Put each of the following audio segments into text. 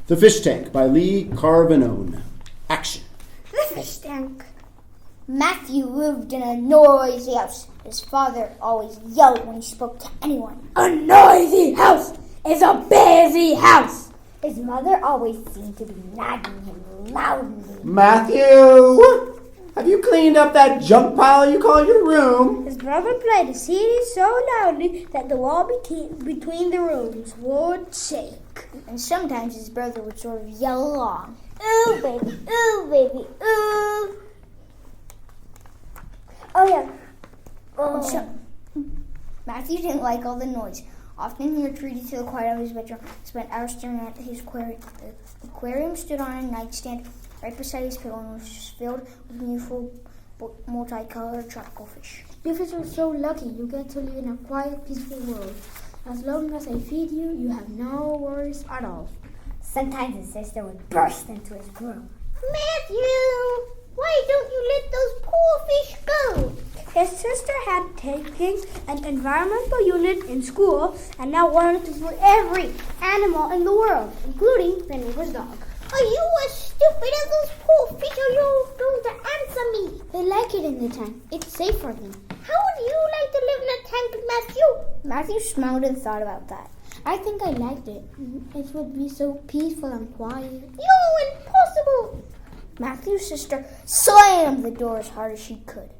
The Fish Tank by Lee Carvanone. Action. The fish tank. Matthew lived in a noisy house. His father always yelled when he spoke to anyone. A noisy house is a busy house. His mother always seemed to be nagging him loudly. Matthew! Have you cleaned up that junk pile you call your room? His brother played a CD so loudly that the wall between the rooms would shake. And sometimes his brother would sort of yell along. Ooh, baby, ooh, baby, ooh. Oh, yeah. Matthew didn't like all the noise. Often he retreated to the quiet of his bedroom and spent hours staring at his aquarium. The aquarium stood on a nightstand right beside his pillow and was filled with beautiful, multicolored tropical fish. You fish are so lucky you get to live in a quiet, peaceful world. As long as I feed you, you have no worries at all. Sometimes his sister would burst into his room. Matthew, why don't you let those poor fish go? His sister had taken an environmental unit in school and now wanted to feed every animal in the world, including the neighbor's dog. Are you as stupid as those poor fish? Are you going to answer me? They like it in the tank. It's safe for them. How would you like to live in a tank, Matthew? Matthew smiled and thought about that. I think I liked it. It would be so peaceful and quiet. You're impossible! Matthew's sister slammed the door as hard as she could.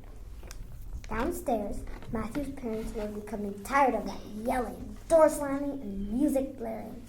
Downstairs, Matthew's parents were becoming tired of that yelling, door slamming, and music blaring.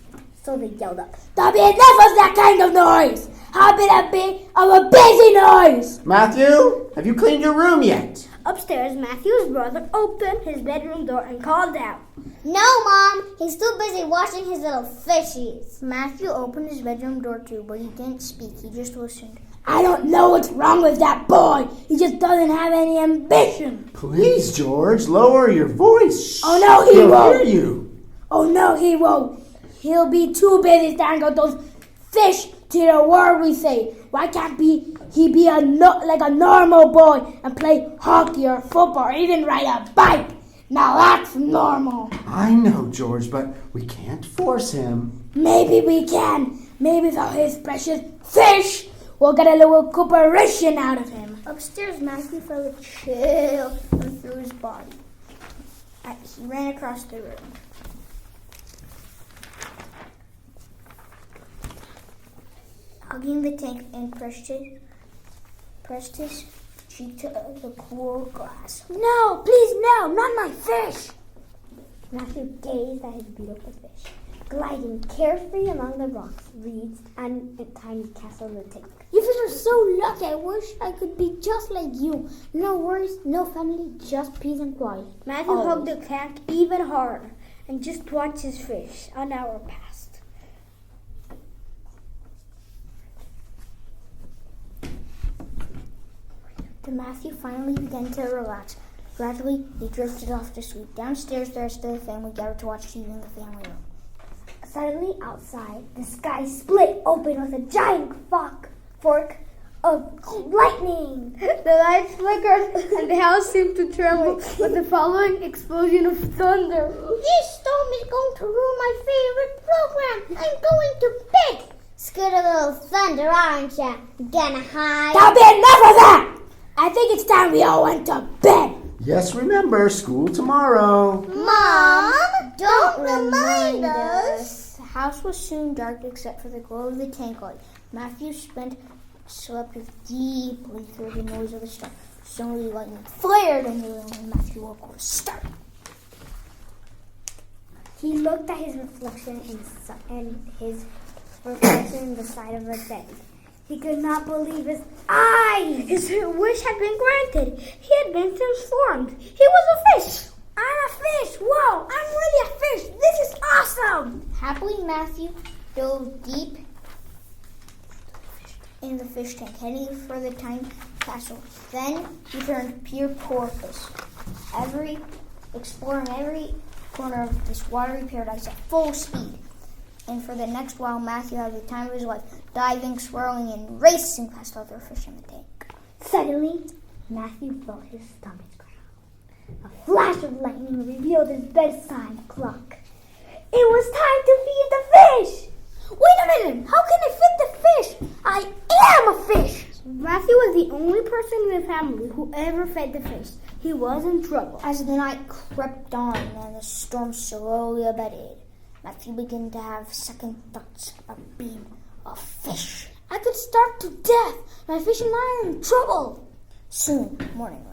So they yelled up, There'll be enough of that kind of noise! How about a bit of a busy noise? Matthew, have you cleaned your room yet? Upstairs, Matthew's brother opened his bedroom door and called out, No, Mom! He's too busy washing his little fishies. Matthew opened his bedroom door too, but he didn't speak. He just listened. I don't know what's wrong with that boy. He just doesn't have any ambition. Please, George, lower your voice. Oh, no, he He'll won't. hear you. Oh, no, he won't. He'll be too busy staring at those fish to the word we say. Why can't he be like a normal boy and play hockey or football or even ride a bike? Now that's normal. I know, George, but we can't force him. Maybe we can. Maybe for his precious fish, we'll get a little cooperation out of him. Upstairs, Matthew felt a chill run through his body. He ran across the room. Hugging the tank and pressed his cheek to the cool glass. No, please, no, not my fish. Matthew gazed at his beautiful fish, gliding carefree among the rocks, reeds, and a tiny castle in the tank. You fish are so lucky. I wish I could be just like you. No worries, no family, just peace and quiet. Matthew hugged the tank even harder and just watched his fish. An hour passed. Matthew finally began to relax. Gradually, he drifted off to sleep. Downstairs, the rest of the family gathered to watch TV in the family room. Suddenly, outside, the sky split open with a giant fork of lightning. The lights flickered and the house seemed to tremble with the following explosion of thunder. This storm is going to ruin my favorite program. I'm going to bed. Scared of a little thunder, aren't you? Gonna hide. There'll be enough of that! I think it's time we all went to bed. Yes, remember, school tomorrow. Mom, don't remind us. The house was soon dark except for the glow of the tank light. Matthew slept deeply through the noise of the storm. Suddenly lightning flared in the room and Matthew woke with a start. He looked at his reflection in the side of the bed. He could not believe his eyes. His wish had been granted. He had been transformed. He was a fish. I'm a fish. Whoa, I'm really a fish. This is awesome. Happily, Matthew dove deep in the fish tank, heading for the tiny castle. Then he turned pure porpoise, exploring every corner of this watery paradise at full speed. And for the next while, Matthew had the time of his life, diving, swirling, and racing past other fish in the tank. Suddenly, Matthew felt his stomach growl. A flash of lightning revealed his bedside clock. It was time to feed the fish! Wait a minute! How can I fit the fish? I am a fish! Matthew was the only person in the family who ever fed the fish. He was in trouble. As the night crept on and the storm slowly abated, Matthew began to have second thoughts of being a fish. I could starve to death. My fish and I are in trouble. Soon, morning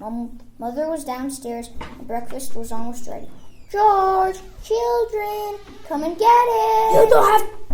arrived. Mother was downstairs and breakfast was almost ready. George, children, come and get it. You don't have